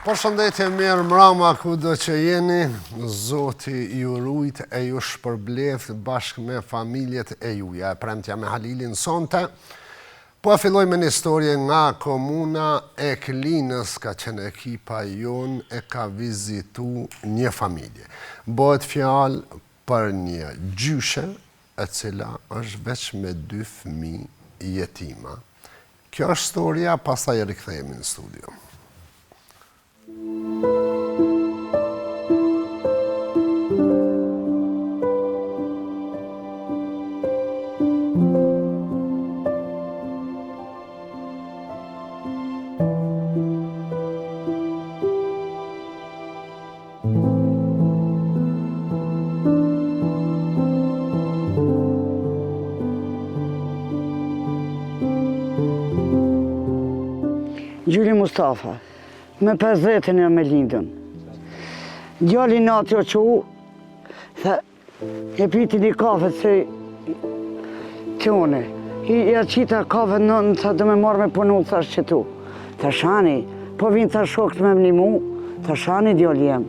Përshëndetje mirë mbrëma kudo që jeni, Zoti ju rujt e ju shpërbleft bashkë me familjet e juja. E premtja me Halilin sonte, po e filloj me një historie nga komuna e Klinës, ka qenë ekipa jon e ka vizitu një familje. Bëhet fjalë për një gjyshe e cila është veç me 2 fëmijë jetima. Kjo është historia, pastaj rikthehemi në studio. Gjuli Mustafa, me 50 e me lindën. Djali natë jo që tha, e piti një kafe se tjone. Ja qita kafe në tha dhe me marrë me punu, thash që tu. Tha shani, po vinë tha shokët me një mu, tha shani djali jem.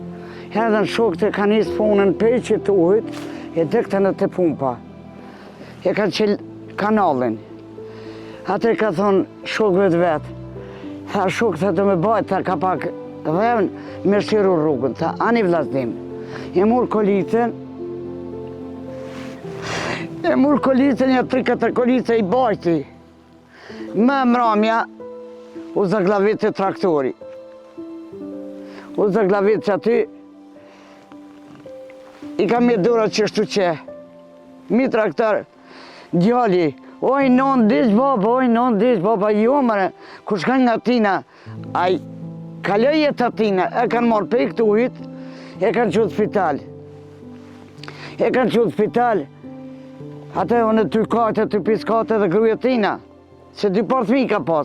Edhe në shokët e ka njësë punën pej që tu hujt, e dëkte në të pumpa. E ka qelë kanalin. Ate ka thonë shokëve të vetë. Tha shokë, tha të me bajt, tha ka pak dhevën, me shiru rrugën, tha ani vlasdim. E murë kolitën, ja 3-4 kolitën i bajti. Me mramja, u zaglavit të traktori. U zaglavit që aty, i ka mirë dura qështu që. Mi traktor, djali, oj, non dish baba, jo mëre, ku shkan nga tina, aj, kaloj e të tina, e kanë marrë pej këtu ujt, e kanë qëtë spital. Ate o në 2 kate, 2 piskate dhe gruja tina, se 2 parthmi ka pas.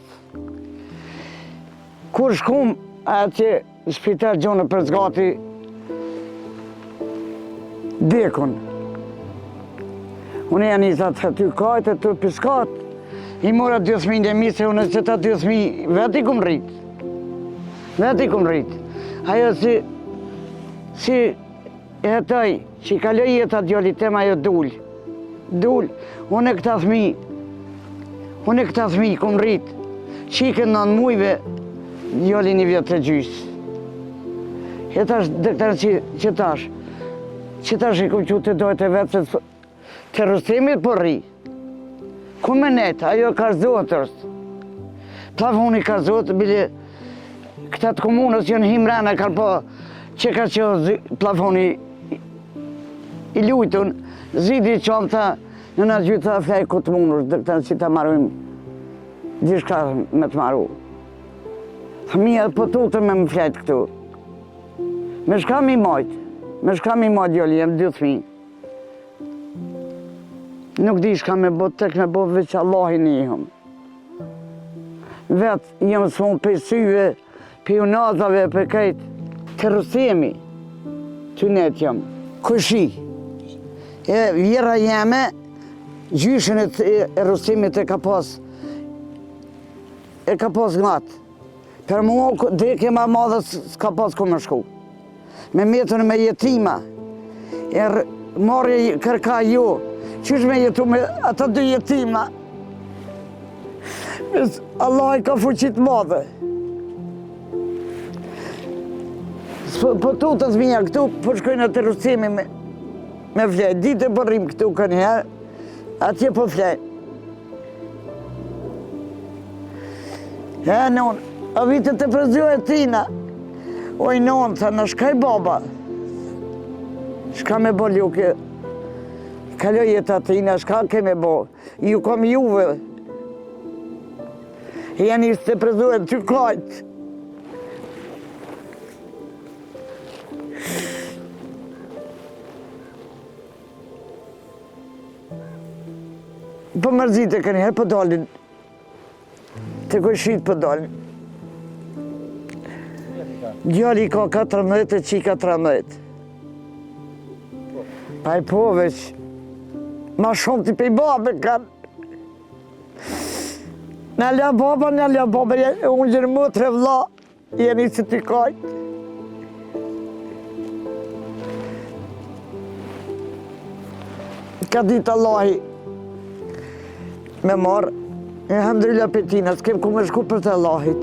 Kur shkum, atje, spital gjonë për zgati, dekun. Unë janë njësat 2 kajtë, 2 piskat, i mora 2.000 e mi, se unë që ta 2.000 veti kum rrit. Ajo si e hetoj, që i kaloj jetë atë djali tema ajo dull. Unë e këta thmi kum rrit, qikën 9 mujve, djali 1 vjetë të gjysë. E tash, që tash i kum që të dojtë e vetë, se të rëstimit për ri. Ku me netë, ajo ka zotërës. Plafoni ka zotë, bile këta të komunës janë himrena, kanë po që ka që plafoni i lujtun, zidi qomë tha, në në gjytë tha flej ku të mundur, dhe këta që të marujmë, gjithka me të maru. Fëmija po tutën me më flejtë këtu. Me shka mi majtë, joli, jem 2 fëmijë. Nuk di shka me bot, tek me bot veç Allahin i hëm. Vetë jem s'fonë për syve, për unazave, për kajtë, të rësemi, të netë jam. Këshi, e vjera jeme, gjyshën e rësimit e ka pas ngatë. Per mua dheke ma madhe s'ka pas ku më shku. Me metën me jetima, marrë kërka jo, qysh me jetu me ata 2 jetima? Allah i ka fuqit madhe. Po tu të zminja këtu, po shkojnë atë rësimi me flej. Dite po rrim këtu kënë herë, atje po flej. E non, a vitë të prezio e tina. Oj non, tha, në shkaj baba. Shka me bo ljuke. Kaloj jetë atina, shka ke me bo. Ju kom juve. Janë ishte të prezue 2 kajtë. Po mërzite kënë herë, po dalin. Të këshit po dalin. Djali ka 14 e qi 14. Pa i po veç, ma shumë t'i pej babe kanë. Në lja baba, unë gjërë më 3 vla. jeni që t'i kajt. Ka ditë Allahi me marë, alhamdulillah për tina, s'kem ku me shku për të Allahit.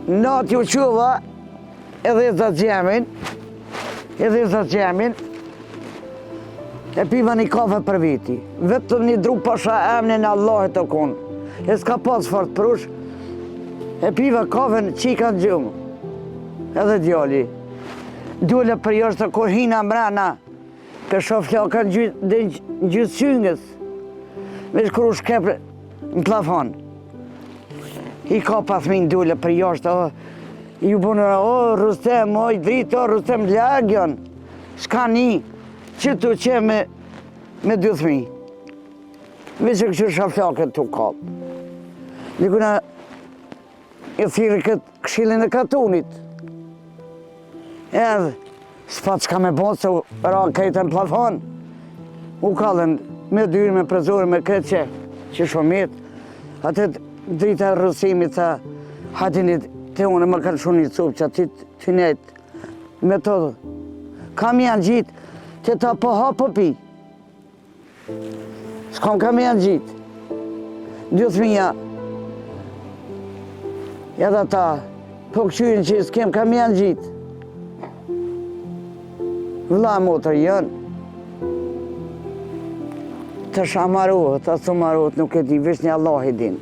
Natë ju quva, edhe za gjemin, e piva një kafe për viti. Vetëm një dru pasha emnin e Allahit të konë. E s'ka pas fort prush, e piva kafe në qika në gjumë. Edhe djali. Dule për jashtë të kohina mrena, për shoflaka në gjysë qyngës. Vesh kër u shkepë në plafon. I ka pasmin dule për jashtë, i ju punë, Rustem, oj dritë, Rustem lagjon. Shka një, që tu që me 2 thmi. Vesh e këshur shoflakët tu kapë. Nikuna e thirë këtë këshillin e katunit. Edhe, s'pat s'ka me bon, se ra kajtë në plafon. U kallën me dyrë, me prezorë, me këtë që shumit. Atë drita rësimit, tha, hatinit të unë më kanë shumë një cupë, që ati të netë. Me të dhe. Kam janë gjitë, që ta po ha po pi. S'kam kam janë gjitë. 2 thmija. Edhe ta, po këqyrin që s'kem kam janë gjitë. Vla motër jënë, të shamarohet, të sumarohet, nuk e di, vesh një Allah i din.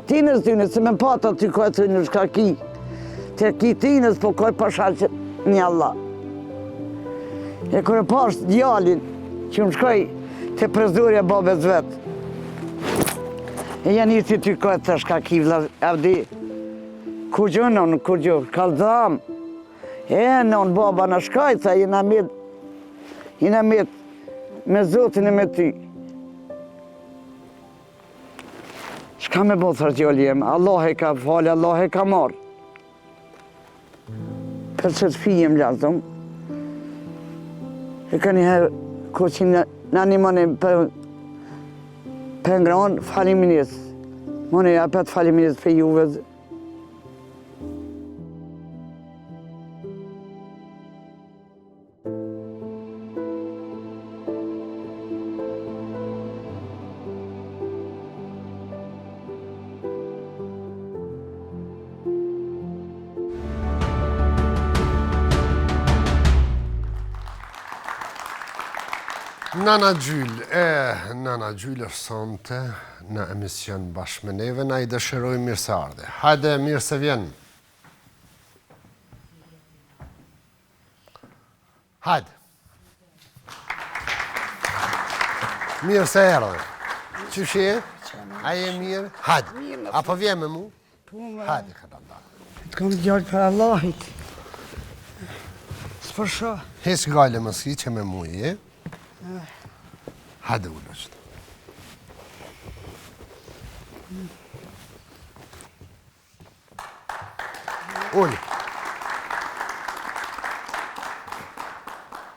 Tinës tyne, se me pata ty kaj të në shka ki. Të ki tinës, po kaj pasha që një Allah. E kërë pash djalin, që më shkoj të prezurja babes vetë. E janë i ty kaj të shka ki, vla, avdi. Kur gjënon, kur gjë, kalzam. E non baba në shkaj, sa jena met me Zotin e me ty. Shka me bo thërë gjolli jem, Allah e ka falë, Allah e ka marë. Për që të fijem lazëm, e ka njëherë, ko që në një mëne për ngronë, faliminis. Mëne apet faliminis për juve. Nana Gjyl është sonte në emision bashkë me neve, na i dëshiroj mirë se ardhe. Hajde, mirë se vjen. Hajde. Mirë se erdhe. Qëshje? A je mirë? Hajde. Apo vjen me mu? Hajde, këtë ndarë. Të kom gjallë për Allahit. S'për shë. Hes gale më ski që me mu je. Hajde u lështë. Ullë.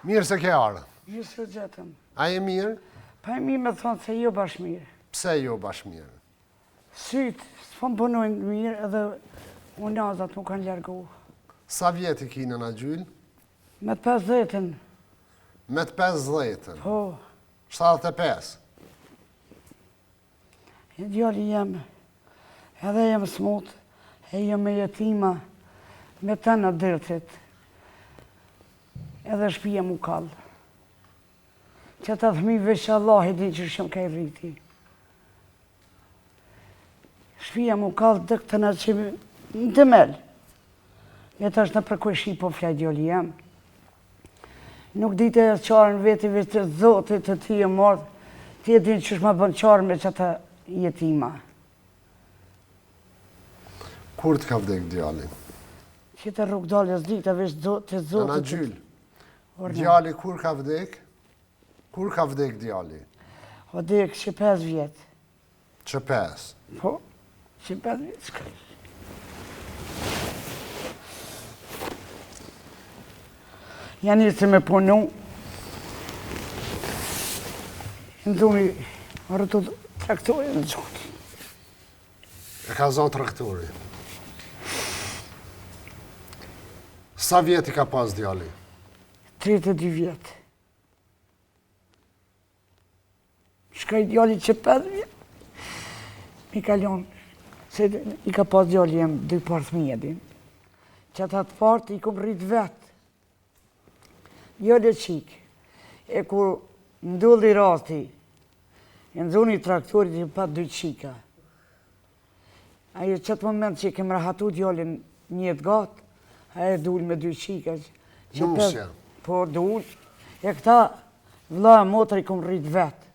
Mirë se ke arë. Mirë se gjetëm. A je mirë? Pa e mirë me thonë se jo bashkë mirë. Pse jo bashkë mirë? Sytë, s'pon punojnë mirë edhe unazat më kanë largu. Sa vjeti ki Nana Gjyl? Me të 50-ën. Me të 50-ën? Po. 75? E djali jem, edhe jem smut, e jem me jetima, me të në dërtit, edhe shpija mu kallë. Që të thmive që Allah i di që shumë ka i rriti. Shpija mu kallë dhe këtë në që në temel. E të është në përkojshi po fjaj djali jem. Nuk dite e qarën veti veç të Zotit të ti e mordë, ti e din që shma bën qarën me që të jetima. Kur të ka vdek djali? Që të rrug dalës dita veç të Zotit. Nana Gjyl, djali kur ka vdek? Kur ka vdek djali? O dek që 5 vjetë. Që 5? Po, që 5 vjetë shkaj. Janë njësë me punu, në dhumi, rëtu traktori në zonë. E ka zonë traktori? Sa vjeti ka pas djali? 32 vjetë. Shka i djali që 5 vjetë. Mi kalon, se i ka pas djali jem 2 parë thmjedin. Që ata të partë i kom rritë vetë. Djali qikë. E kur ndulli rasti, e në zoni traktorit i pa 2 qika. Ajo qëtë moment që i kem rahatu djallin njët gatë, ajo dull me 2 qika. Nusja. Po dull. E këta vla e motër i kom rritë vetë.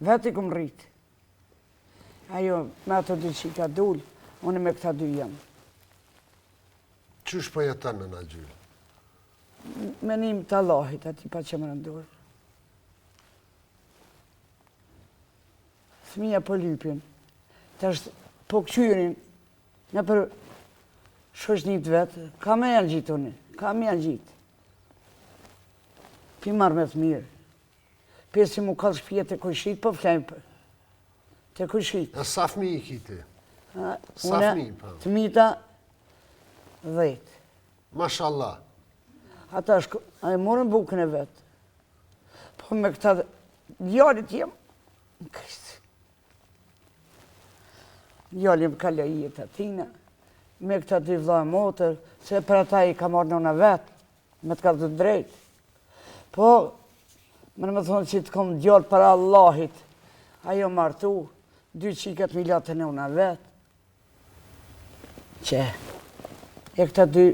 Vetë i kom rritë. Ajo me ato 2 qika dull, unë me këta 2 jam. Qysh po jetën në gjyllë? Menim të Allahit, ati pa që më rëndurë. Fëmija po lypin, të është po këqyrin, në për shoqnit vetë, ka me janë gjitë unë, ka me janë gjitë. Pi marrë me të mirë. Pesi mu kalë shpije të kujshit, po flejmë për. Të kujshit. E sa fëmi i kiti? Sa Une, fëmi, pa? të mita, 10. Mashallah. Ata a e morën bukën e vetë. Po me këta djallit jem, në Kristë. Djallit më kalja i jetë atina, me këta 2 vlla e motër, se për ata i ka marrë nëna vetë, me të ka të drejtë. Po, më në më thonë që të kom djallë para Allahit, ajo martu, 2 qikat milatë e nëna vetë. Që, e këta 2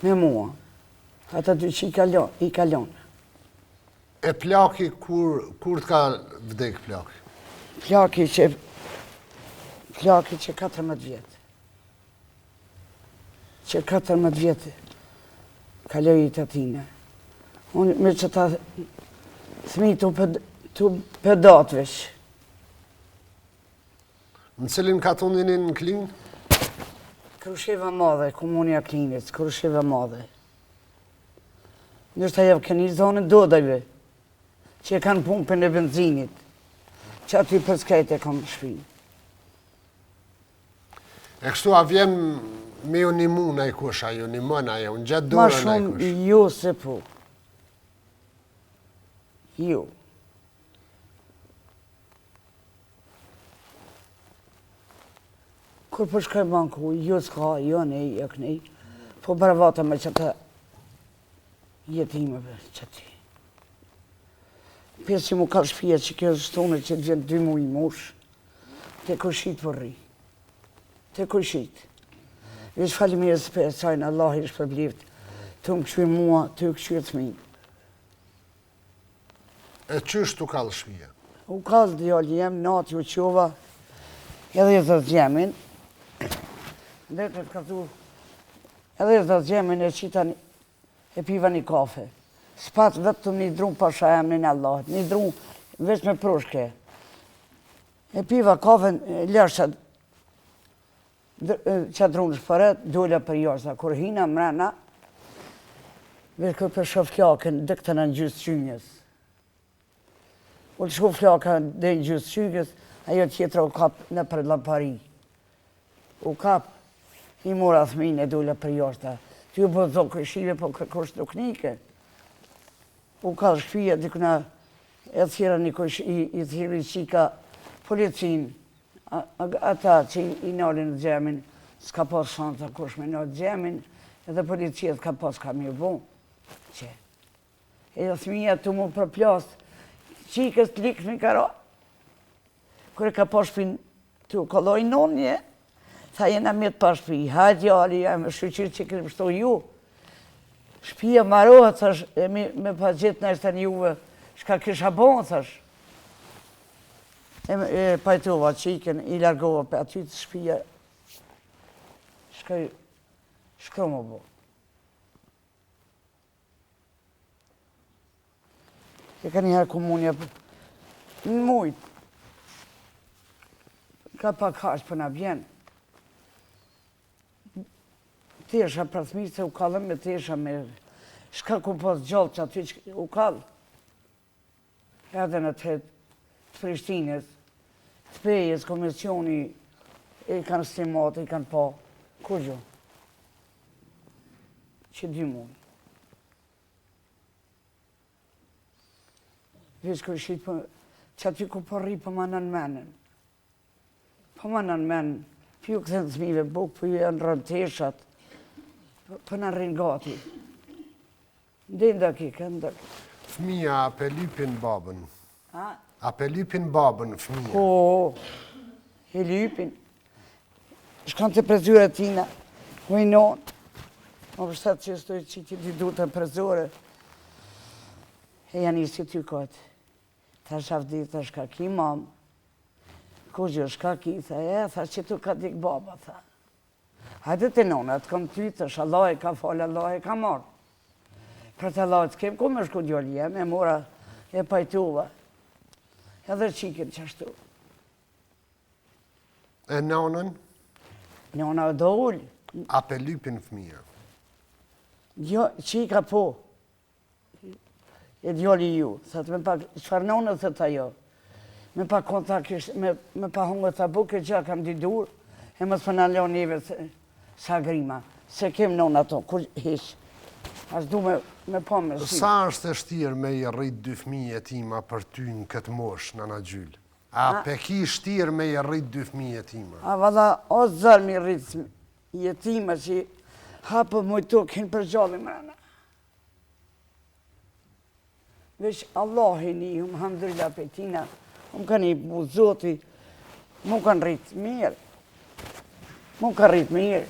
me mua. Ata 2 që i kalon. E plaki, kur të ka vdek plaki? Plaki që 14 vjetë. Që 14 vjetë kaloj i të tine. Unë me që ta thmi të pedatvesh. Në cilin katundinin në Klinë? Krusheva madhe, komunia Klinit, Krusheva madhe. Nështë ajo këni zonën dodajve, që e kanë pumpën e benzinit, që aty për skajt e kam shpinë. E kështu a vjen me ju një mu në i kush, a ju një mën, a ju në gjatë Ma dore në i shumë kush? ju se po. Ju. Kur përshkaj banku, ju s'ka, jo nej, jo kënej, po bravata me që ta jetimeve që ti. Pjesë që mu ka shpia që kjo shtone që të vjen 2 muj mush, te kushit përri. Te kushit. Vesh falimirës për e sajnë, Allah i shpërblift, të më këshuj mua, të më këshuj të mi. E qysh të kalë shpia? U kalë djallë jem, natë ju qova, edhe e zëtë gjemin, dhe të ka thu, edhe e zëtë gjemin e qita e piva një kafe. S'pat vetëm një drum pasha emnin Allahit, një drum veç me proshke. E piva kafe lërshat, që drunë shpëret, dole për jashtë, kur hina mrena, veç kër për shof flakën, dhe këtë në gjysë qynjës. U të shku flakën dhe në gjysë qynjës, ajo tjetra u kap në për lampari. U kap, i mora thmin e dole për jashtë. Ty u po zonë këshive, po kërkosh nuk nike. U ka shpia, dikuna e thira një kush, i thiri qika policin, ata që i nalin në gjemin, s'ka pas shanta kush me nalë gjemin, edhe policijet ka pas ka mirë bon. Që. E dhe thmija të mu për plas, qikës të likë me kara. Kër e ka pas shpin të u koloj nonje, tha jena mjetë pa shpi, hajtë jali, me shqyqyrë që kërë pështu ju. Shpia marohet, thash, me pa gjithë në ishte një juve, shka kisha bon, thash. E pajtova qiken, i largova për aty të shpia, shka më bo. E ka njëherë komunja, në mujtë, ka pak haqë për në bjenë. Tesha për thmi se u kallëm me tesha me shka ku pas gjallë që aty që u kallë. Edhe në të Prishtinës, të pejes, komisioni, i kanë stimat, i kanë pa. Kur gjo? që 2 muaj. Veç kërë shqit për që aty ku përri për më nën menën. Për më nën menën, për ju këthen të zmive bukë, për ju janë rënë teshat, për në rrinë gati. Ndë kike, ndëk. Fëmija a pe lypin babën? A? A pe lypin babën, fëmija? Po, e lypin. Shkan të prezyre tina, ujnon. Më përshtat që stoj që ti du të prezore. E janë isi ty këtë. Ta shafdi, ta shka ki mamë. Ku gjë shka ki, tha që tu ka dik baba, tha. Hajde të nona, të kam ty, të Allah e ka falë, Allah e ka marë. Për të Allah të kem, ku me shku djoli jem, e mora, e pajtuva. Edhe qikin qashtu. E nonën? Nona do ullë. A pe lypin fëmija? Jo, qika po. E djoli ju. Thëtë me pak, qëfar nonë thët ajo. Me pak kontakt, me pa hungë të buke që kam di dur, e më të përna leo njeve sa grima. Se kem nonë ato, kur hish. As du me po me si. Sa është e shtirë me i rrit 2 fëmijë tima për ty në këtë mosh, Nana Gjyl? A pe ki shtirë me i rrit 2 fëmijë tima? A valla, o zërë mi rritë jetima që hapë mujtu kënë për gjalli mërëna. Vesh Allahi një, hamdrilla për tina, kanë i bu zoti, mu kanë rritë mirë. Mu kanë rritë mirë.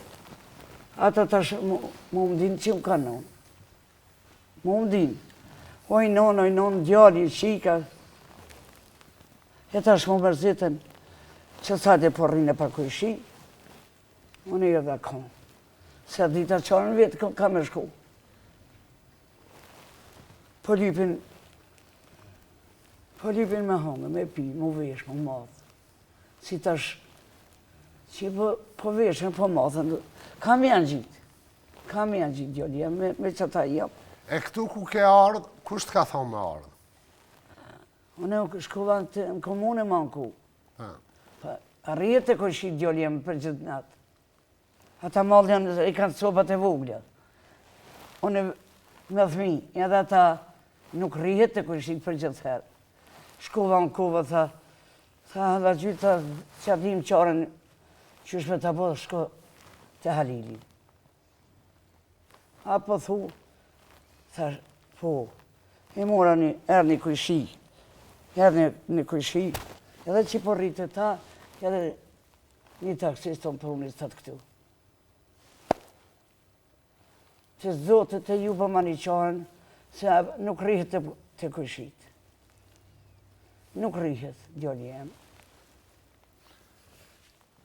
Ata tash mu më dinë që më kanë nonë. Mu më dinë. Oj nonë, djali, shika. E tash mu mërzitën që sa të porrinë e përkujshi. Unë i edhe konë. Se dita qarën vetë ka me shku. Po lypin me hongë, me pi, mu vesh, mu madhë. Si tash, që po veshën, po madhën, kam janë gjitë. Kam janë gjitë, djolja, me që ta jam. E këtu ku ke ardhë, kusht ka thonë me ardhë? Unë e shkullan në komune më në ku. Rjetë e këshit djolja me për gjithë natë. Ata mallën i kanë sopat e vogla. Unë me thmi, edhe ata nuk rjetë e këshit për gjithë herë. Shkova në kova, tha dhe gjitha që atim qarën që shme të po shko të Halilin. Apo thu, tha, po, i mora erë një kujshi, edhe që po rritë ta, edhe një taksist të më prunis të këtu. Që zotët e ju për ma një qarën, se nuk rrihet të kujshit. Nuk rrihet, djoli jem.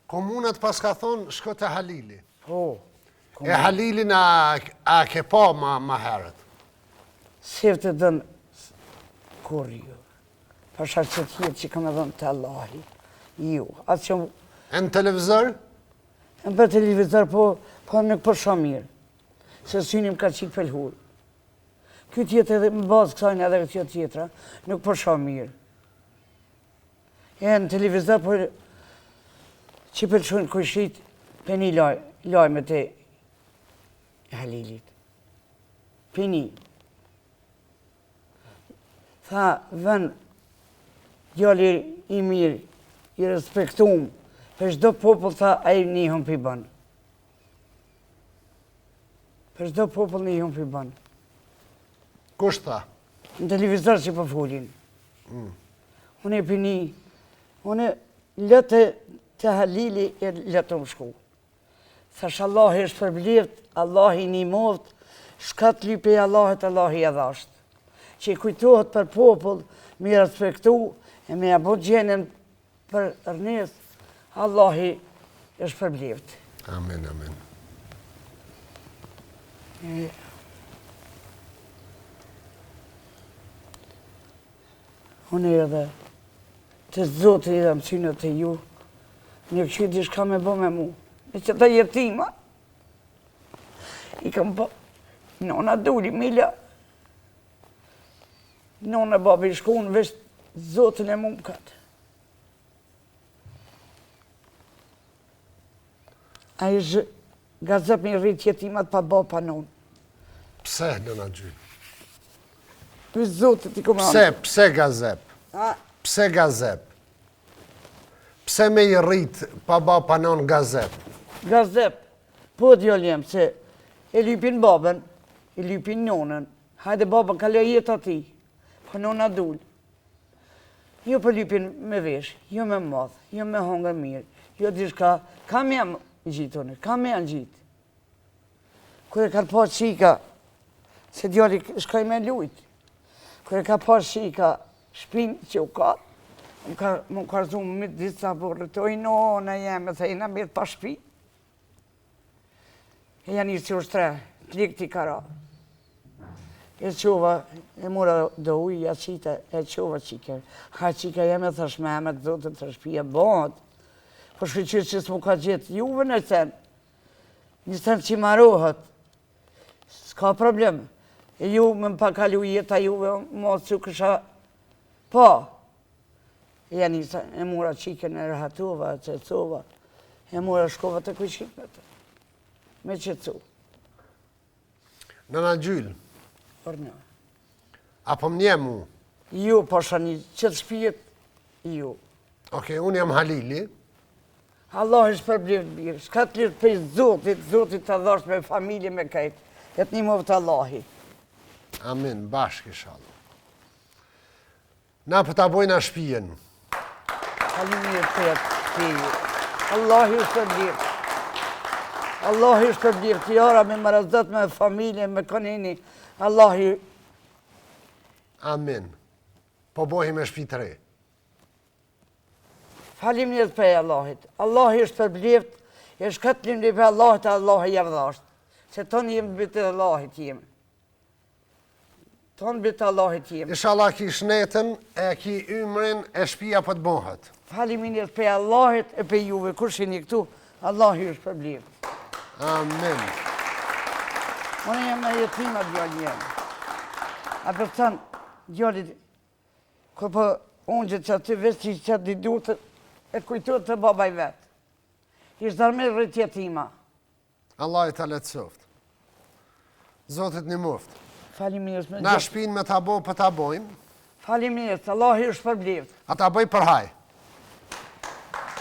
Komunat pas ka thonë, shko të Halili. Po. E Halilin a ke pa ma herët? Sirë të dënë kur ju. Pasha që tjetë që kam e dhënë të Allahi. Ju. Atë që... E në televizor? Në për televizor, po nuk për shumë mirë. Se synim ka qitë pelhur. Kjo tjetë edhe më bazë kësajnë edhe kjo tjetra, nuk për shumë mirë. E në televizor, po që pëlqojnë këshit për një lajme të Halilit. Për një. Tha, vën, djali i mirë, i respektum, për shdo popull, tha, a i njëhën për i banë. Për shdo popull njëhën për i banë. Kusht tha? Në televizor që për folin. Unë e për një, unë lëtë të Halili e lëtë më shku. Thash Allah e është përblivt, Allah i një movët, shkat lype i Allahet, Allah i edhasht. Që i kujtohet për popull, me respektu, e me abot gjenën për rënës, Allah i është përblivt. Amen, amen. Unë edhe të zotë i dhe mësynët e ju, një kështu di shka me bo me mu. Me që ta jetima, i kam po, nona duli, Mila, nona babi shku në vesh zotën e mu më katë. A i gazep një rritë jetimat pa ba pa nonë. Pse, nëna Gjyl? Për zotit i komandë. Pse gazep? Pse gazep? Pse me i rritë pa ba panon gazep? Gazep, po djallë jem, se e lypin babën, e lypin nonën, hajde babën kalja jetë ati, po nona dull. Jo për lypin me vesh, jo me madh, jo me hongër mirë, jo dishka, kam jam gjitone, kam jam gjitë. Kër e ka pas shika, se djali shkaj me lujtë, kër e ka pas shika, shpin që u ka, më ka rëzumë me disa burë, të ojnona jeme, se jena mirë pa shpi. E janë i që ushtre, të likë t'i kara. E qova, e mura do uja qita, e qova qike. Ha qika jeme, thash me emet, zote të shpia bëhat. Po shkyqyrë që s'mu ka gjithë juve në sen. Një sen që marohet. S'ka problem. E ju me më pakalu jeta juve, mos që kësha pa. E janë e mura qike në rëhatova, qecova. E mura shkova të kujqipet. Me qëtësu. Nëna Gjyl, Orna. apo më mu? Ju, po shani, qëtë shpijet, ju. Oke, unë jam Halili. Allah është përblivë birë, shka të lirë për zotit të dhash me familje me kajtë, e të një movë të Allahi. Amin, bashkë inshallah. Na për të bojna shpijen. Halimir të jetë, Allahi është përblivë. Allahi është përblivë, të jara me marazat me familje, me konini, Allahi. Amin. Po bohi me shpi të re. Falim njët për Allahit. Allahi është përblivët, e shkatlim një për Allahit, Allahi javdhasht. Se tonë jemë bitë Allahit jemë. Tonë bitë Allahit jemë. Inshallah ki shnetën, e ki ymrin, e shpia për të bohet. Falim njët për Allahit e për juve, kur shini këtu, Allahi është përblivët. Amin. Unë jam me jetima djallë jemë. A për thënë, djallit, kër për unë gjithë që aty vesti që aty dutë, e kujtuat të babaj vetë. Ishtë dërme rrit jetima. Allah i të letësoft. Zotit një muft. Falim njës me Na shpin me të bo për të bojnë. Falim njës, Allahi është përblivët. A të boj për haj.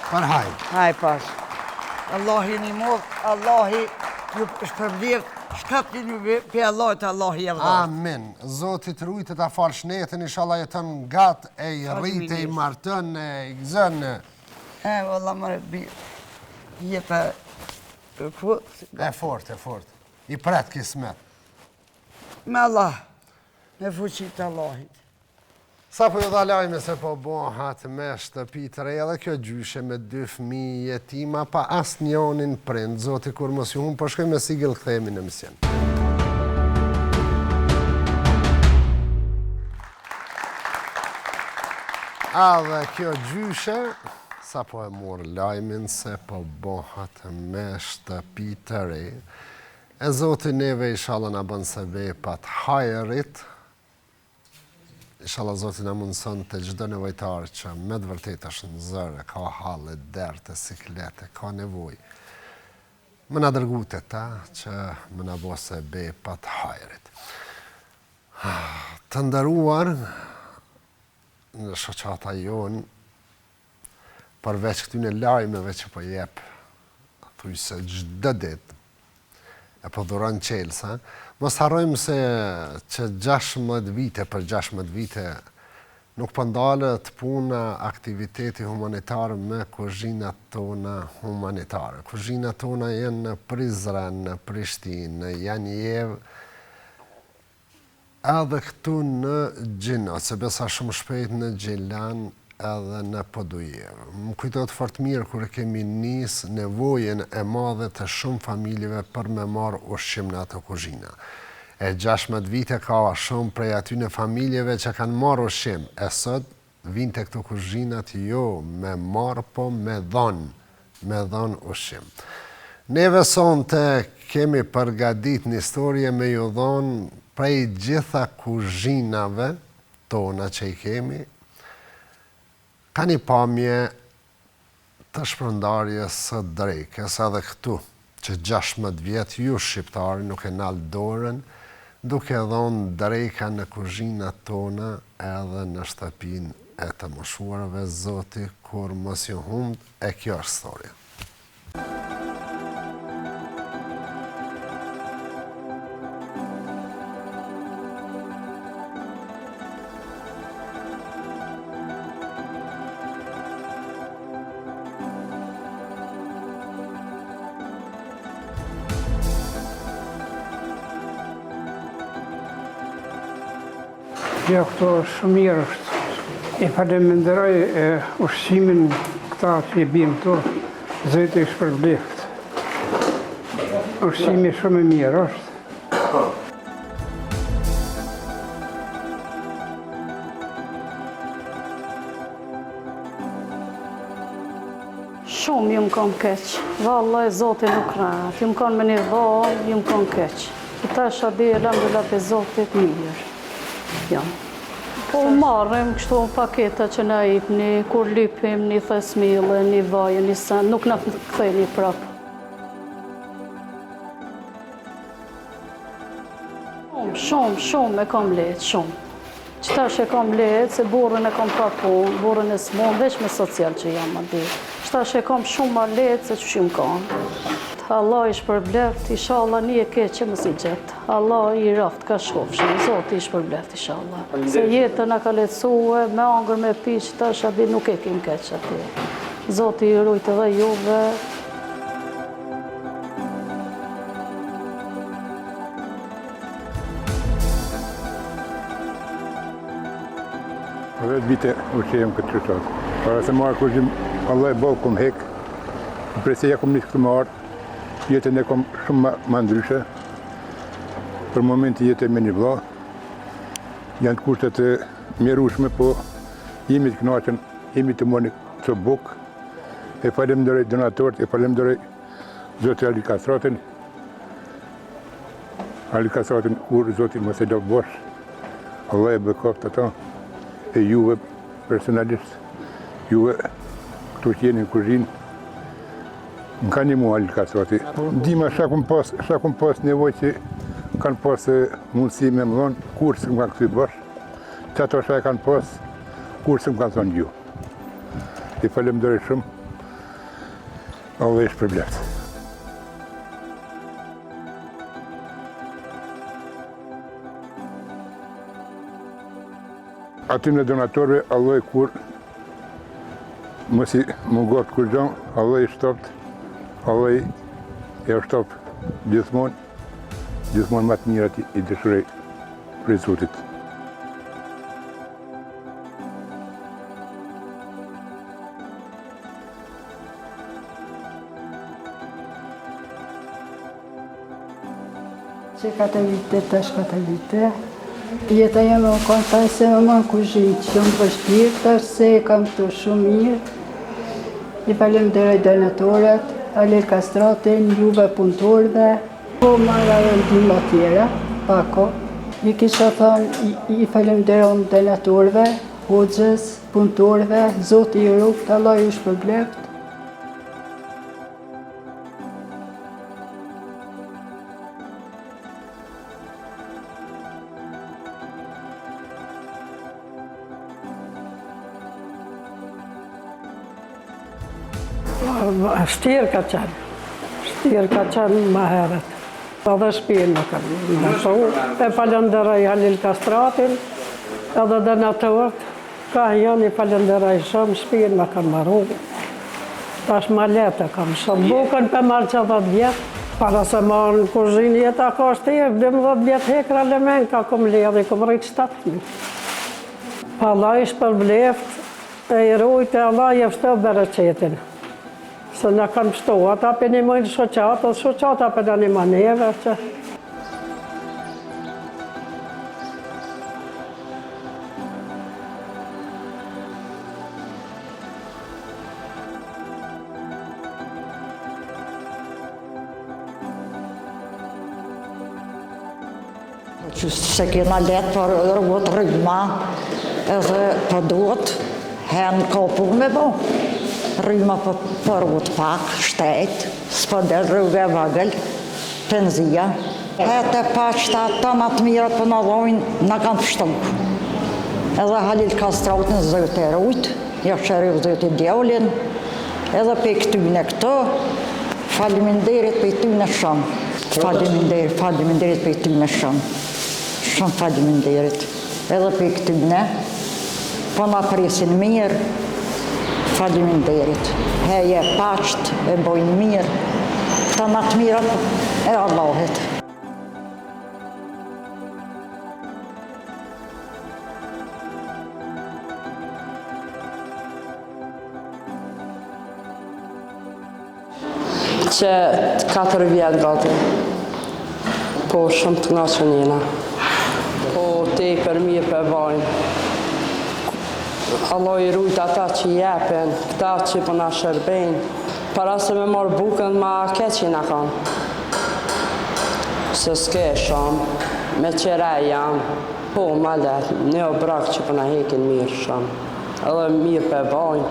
Për haj. Haj pash. Allahi një modh, Allahi ju është përblivët, shkatli një për Allahit, Allahi javdhasht. Amin. Zotit rujtë të falë shnetën, inshallah jetën gatë, e i rritë, e i martën, e i gëzën. Valla mërë birë. Jetë E fort, e fort. I pret kismet. me Allah, me fuqit të Allahit. Sa po ju dha lajme se po bohat me shtëpi të reja dhe kjo gjyshe me 2 fëmijë jetima pa as njonin prind. Zoti kur mos ju humbë, po shkoj me sigël kthehemi në mision. A dhe kjo gjyshe, sa po e morë lajmin se po bohat me shtëpi të re, e Zoti neve inshallah na bën se vepat hajrit. Inshallah Zoti na mundson të çdo nevojtar që me të vërtetë është në zërë, ka halle, derte, siklete, ka nevojë. Më na dërgute ta që më na bose bepat hajrit. Të nderuar në shoqata jonë, përveç këtyne lajmeve që po jep, thuj se çdo ditë, e po dhuron qelsa, mos harrojmë se që 16 vite për 16 vite nuk po ndalet puna, aktiviteti humanitar me kuzhinat tona humanitare. Kuzhinat tona janë në Prizren, në Prishtinë, në Janjev, edhe këtu në Gjinat, se besa shumë shpejt në Gjilan edhe në Podujev. Më kujtojtë fort mirë kër kemi nisë nevojen e madhe të shumë familjeve për me marë ushqim në ato kuzhina. E 16 vite ka shumë prej aty në familjeve që kanë marë ushqim, e sot vinë të këto kuzhinat jo me marë, po me dhonë ushqim. Neve sonë të kemi përgadit një historie me ju dhonë prej gjitha kuzhinave tona që i kemi, ka një pamje të shpërndarjes së drejkes edhe këtu, që 16 vjetë ju shqiptari nuk e nalë dorën, duke dhonë drejka në kuzhinat tona edhe në shtëpinë e të moshuarve, Zoti, kur mos ju humb, e kjo është storja. Ja, këto shumë mirë është. E falenderoj ushqimin këta që i bim këto, Zoti i shpërbleft. Ushqimi shumë i mirë është. Shumë ju më kam keq. Vallaj, Zoti nuk rrat. Ju më kanë me një dhallë, ju më kanë keq. Këta shabi e lamdullat e Zotit mirë. Jam. Po marrim kështu paketa që na jepni, kur lypim një thesmille, një vaj, një sen, nuk na ktheni prapë. Shumë e kam letë, shumë. Qëtash e kam letë, se burën e kam pa punë, burën e s'mon, veç me social që jam ma di. Qëtash e kam shumë ma letë se që shimë kanë. Allah i shpërbleft, inshallah një e keqe mos i gjetë. Allah i raft ka shkofshën, Zoti i shpërbleft, inshallah. Se jetën na ka lehtësue, me angër me pi që ta shabi nuk e kim keq aty. Zoti i rujtë edhe juve. Për 10 vite ushqejmë këtë qështatë. Para se marrë kuzhim, Allah e bolë kom hek, prese ja kom njësë këtë më artë, jetën e kom shumë ma ndryshe. Për momenti jetë me një vlla, janë të kushtet të mjerueshme, po jemi të kënaqur, jemi të marrë të bukë. E falenderoj donatorët, e falenderoj Zoti Ali Kastratin. Ali Kastratin, kur Zoti mos e lëvë bosh, Allah e bekoft ata, e juve personalisht, juve këtu që jeni në kuzhinë, më ka një mua Ali Kastrati. Ndima shakun pas nevoj që kanë pas mundësi me më dhonë, kur se më kanë këthy bërë, që ato shaj kanë pas, kur se më kanë thonë ju. I falenderoj shumë, Allah i shpërbleft. Aty në donatorëve, Allah i kur, mos i mungot kur gjon, Allah i shtopt, Allah e shtop gjithmonë më të mirat i dëshirej prej Zotit. Që 4 vite, tash 4 vite. Jeta jeme më kanë thënë se më në kuzhinë shumë vështirë, tash se e kam të shumë mirë. I falenderoj donatorët, Ali Kastratin, juve punëtorëve, po marra ndihmë tjera, pako. I kisha thënë, i falenderoj donatorëve, hoxhës, punëtorëve, Zoti i ruft, Allah ju shpërbleft. Shtirë ka qenë më herët. Edhe shpinë më kanë ndërtu. E falenderoj Halil Kastratin, edhe donatorët, ka janë i falenderoj shumë, shpinë më kanë marru. Tash ma letë kam shumë. Bukën për marrë që 10 vjetë, para se marrë në kuzhinë jeta ka shtirë, 12 vjetë hekra lemen ka kom ledhe, kom rritë 7 fëmijë. Pa Allah i shpërbleft, e i rujtë, Allah i efshto bereqetin. Se në kanë pështu, ata për një mëjnë shoqatë, shoqata për një maneve që... Se kena letë për rrugët rryma, edhe për duhet, hen kopu me bo. Rryma për rrugët pak, shtet, s'po del rrugë e vagël, penzia, Hete paqta ta më të mirat për në dhojnë në kanë të shtëmë. Edhe Halil Kastrautin zëtë e rujtë, ja shërë zëtë i djallin, edhe pe këtyne këto, faliminderit pe këtyne shumë. Faliminderit pe këtyne shumë. Shumë faliminderit. Edhe pe këtyne, po në presin mirë, faliminderit. Heje paqt, e bojnë mirë, ta më të mirat e Allahit. Që 4 vjetë gati, po shumë të knaqën jena, po te për mirë për vajnë. Allah i rujt ata që jepen, këta që për na shërbejnë, para se me marë bukën ma keqin a kanë. Se s'ke shumë, me qerej janë, po ma letë, ne o brak që për na hekin mirë shumë, edhe mirë për vajnë.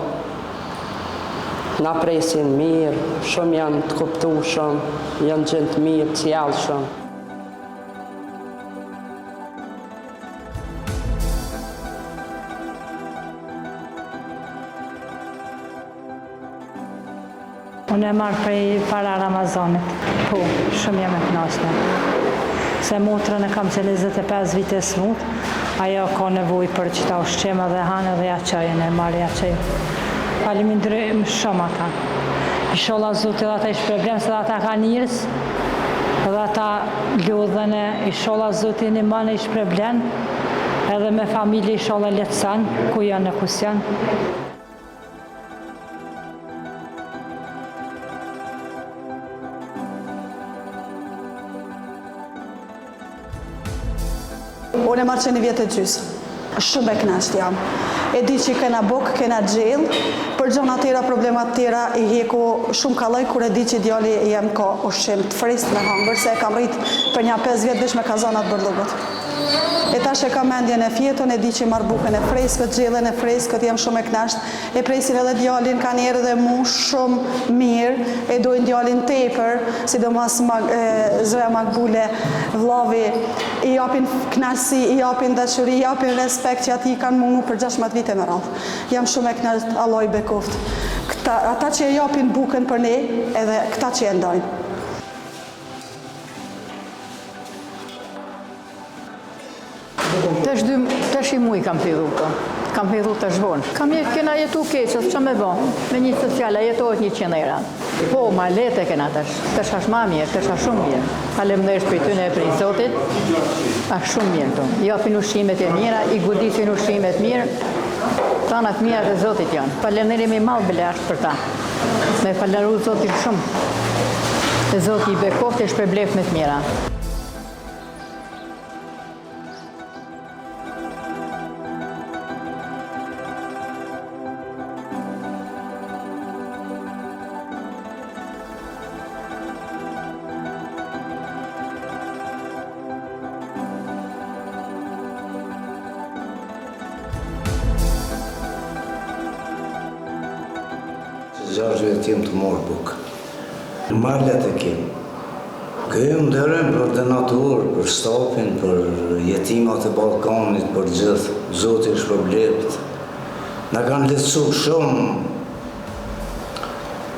Na presin mirë, shumë janë të kuptu shumë, janë gjënë të mirë, të jallë shumë. Unë e marrë prej para Ramazanit, po, shumë jam e knaqshme. Se motrën e kam që 25 vite smut, ajo ka nevoj për qëta ushqema dhe hanë dhe ja qajën e marrë ja qajën. Faleminderim shumë ata. Inshallah Zotë edhe ata ishpërblen se ata ka njërës, edhe ata lodhen e inshallah Zotë një manë ishpërblen, edhe me familje inshallah letësan, ku janë e kus janë. Unë e marrë që një vjetë e gjysë. Shumë e knasht jam. E di që kena bukë, kena gjellë, për gjona tjera, problemat tjera, i heku shumë kaloj, kur e di që djali jem ka ushqim të frist me hangër, se e kam rritë për një 5 vjetë vesh me kazanat bërlugët. E tash e kam mendjen e fjetën, e di që marrë bukën e freskët, gjellën e freskët, jem shumë e knasht, e presin edhe djalin, ka njerë dhe mu shumë mirë, e dojnë djalin tepër, sidomos Zoja Makbule, vllavi, i japin knashtësi, i japin dashuri, i japin respekt që ati kanë mungu për 16 vite me radhë. Jam shumë e knasht, Allah i bekoft. Ata që e japin bukën për ne, edhe këta që e ndajnë. Tash i muj kam fillu këto. Kam fillu të shvonë. Kam kena jetu keqës, që me bo? Me një sociale jetohet 100 eura. Po, ma lete kena tash. Tash është ma mirë, tash është shumë mirë. Faleminderit për tyne e prej Zotit. Është shumë mirë to. I japin ushqimet e mira, i godisin ushqimet mirë. Tanat mira të Zotit janë. Falënderimi malë bile është për ta. Me falëru Zotit shumë. E Zotit i bekoft e shpërblef me të mira. Gjashtë vjetë jem të morë bukë. Marlet e kemë. Gëjëm dërëm për donatorë, për stafin, për jetimat e Ballkanit, për gjithë. Zoti është shpërblet. Na kanë lehtësu shumë.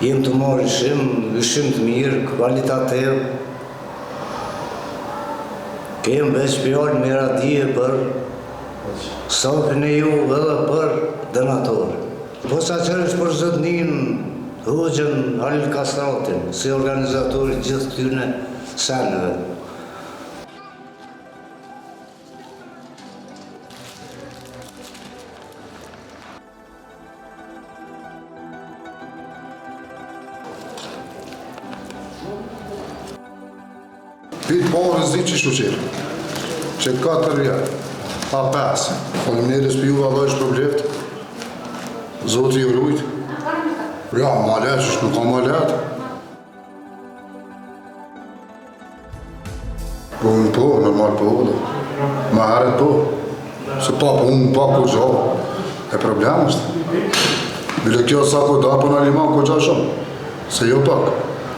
Jem të marë ushqim të mirë, kvalitativ. Kemë veç fjallë me radhije për stafin e ju edhe për donatorë. Po sa qërë është për zëtnin Hoxhën Halil Kastrautin, si organizatori gjithë këtyne senëve. Vitë parë zi që shuqirë, që 4 vjetë, a 5. Faleminderit për juve, Allah është probleft. Zoti ju rujt. Ja, ma letë, që nuk ka ma letë. Po, normal po, ma heret po. Se pa po unë, pa po gjo. E problem është. Bile kjo sa ko da, po në liman ko gja shumë. Se jo pak.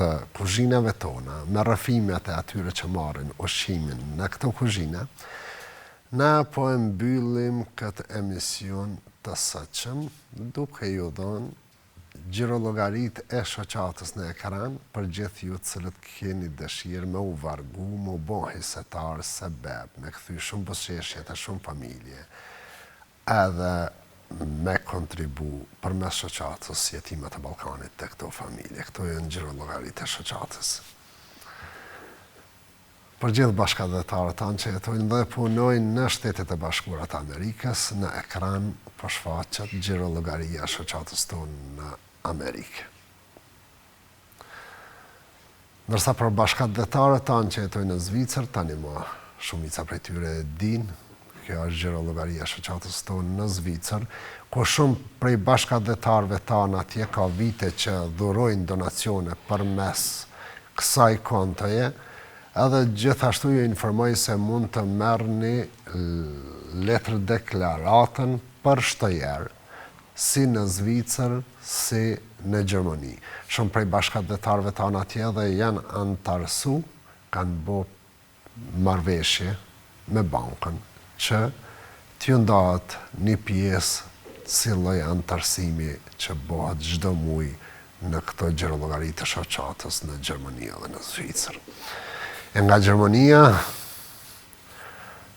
të kuzhinave tona, me rrëfimet e atyre që marrin ushqimin në këto kuzhina, na po e mbyllim këtë emision të sëqëm duke ju dhënë gjirologarit e shoqatës në ekran për gjithë ju të cilët keni dëshirë me u vargu, me u bo hisetarë sebeb, me këthy shumë bësheshjet e shumë familje, edhe me kontribu për mes shoqatës Jetimet e Ballkanit të këto familje. Këto janë gjirologarit e shoqatës. Për gjithë bashkëdhetarët tanë që jetojnë dhe punojnë në Shtetet e Bashkuara të Amerikës, në ekran po shfaqet gjirologaria e shoqatës tonë në Amerikë. Ndërsa për bashkëdhetarët tanë që jetojnë në Zvicër, tani më shumica prej tyre e dinë, kjo është gjirologaria e shoqatës tonë në Zvicër, ku shumë prej bashkëdhetarëve tanë atje ka vite që dhurojnë donacione përmes kësaj kontoje, edhe gjithashtu ju informoj se mund të merrni letër deklaratën për shtojerë, si në Zvicër, si në Gjermani. Shumë prej bashkëdhetarëve tanë atje dhe janë antarësu, kanë bo marrëveshje me bankën, që t'ju ndahet një pjesë si lloj antarësimi që bëhet çdo muaj në këto gjirologari të shoqatës në Gjermani dhe në Zvicër. E nga Gjermania,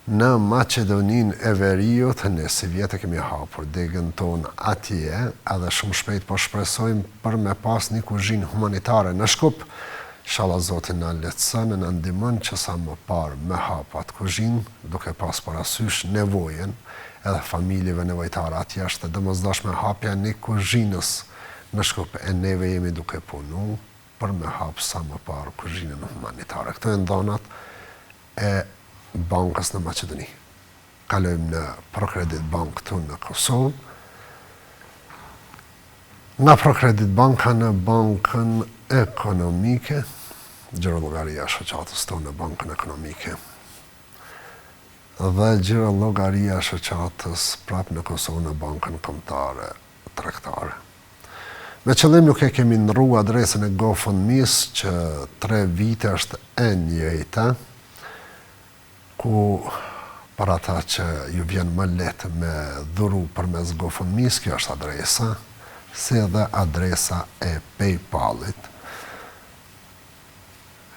në Maqedoninë e Veriut, ne si vjetë kemi hapur degën tonë atje, edhe shumë shpejt po shpresojmë për me pas një kuzhinë humanitare në Shkup. Inshallah Zoti na lehtëson, na ndihmon që sa më parë me hap atë kuzhinë, duke pas parasysh nevojën edhe familjeve nevojtare atje është domosdoshme hapja një kuzhinës në Shkup. E neve jemi duke punu për me hap sa më parë kuzhinën humanitare. Këto janë dhënat e bankës në Maqedoni. Kalojmë në Prokredit Bank këtu në Kosovë. Nga Prokredit Banka në Bankën Ekonomike, gjirologaria e shoqatës tonë në Bankën Ekonomike, dhe gjirologaria e shoqatës prapë në Kosovë në Bankën Kombëtare Tregtare. Me qëllim nuk e kemi ndrru adresën e GoFundMe-s që 3 vite është e njëjta, ku për ata që ju vjen më lehtë me dhuru përmes GoFundMe-s, kjo është adresa, si edhe adresa e PayPal-it.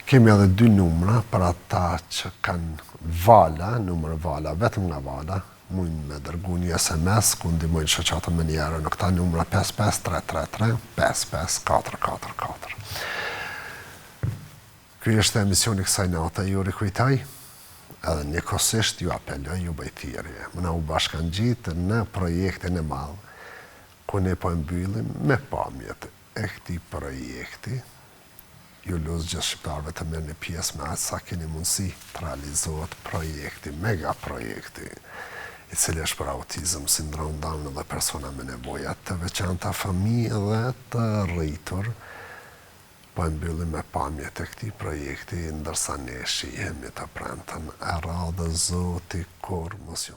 Kemi edhe 2 numra për ata që kanë vala, numër vala, vetëm nga vala, mund me dërgu një SMS, ku ndihmojnë shoqatën me njerë në këta numra 55333 55444. Ky është emisioni kësaj natë, ju rikujtaj, edhe njëkohësisht ju apeloj, ju bëj thirrje. Më na u bashkangjitë në projektin e madh, ku ne po e mbyllim me pamjet e këtij projekti. Ju lutem gjithë shqiptarëve të merrni pjesë me aq sa keni mundësi të realizohet projekti, mega projekti, i cili është për autizëm, sindrom Down dhe persona me nevoja të veçanta, fëmijë dhe të rritur. Po e mbyllim me pamjet e këtij projekti, ndërsa ne shihemi të premten e radhës Zoti kur mos ju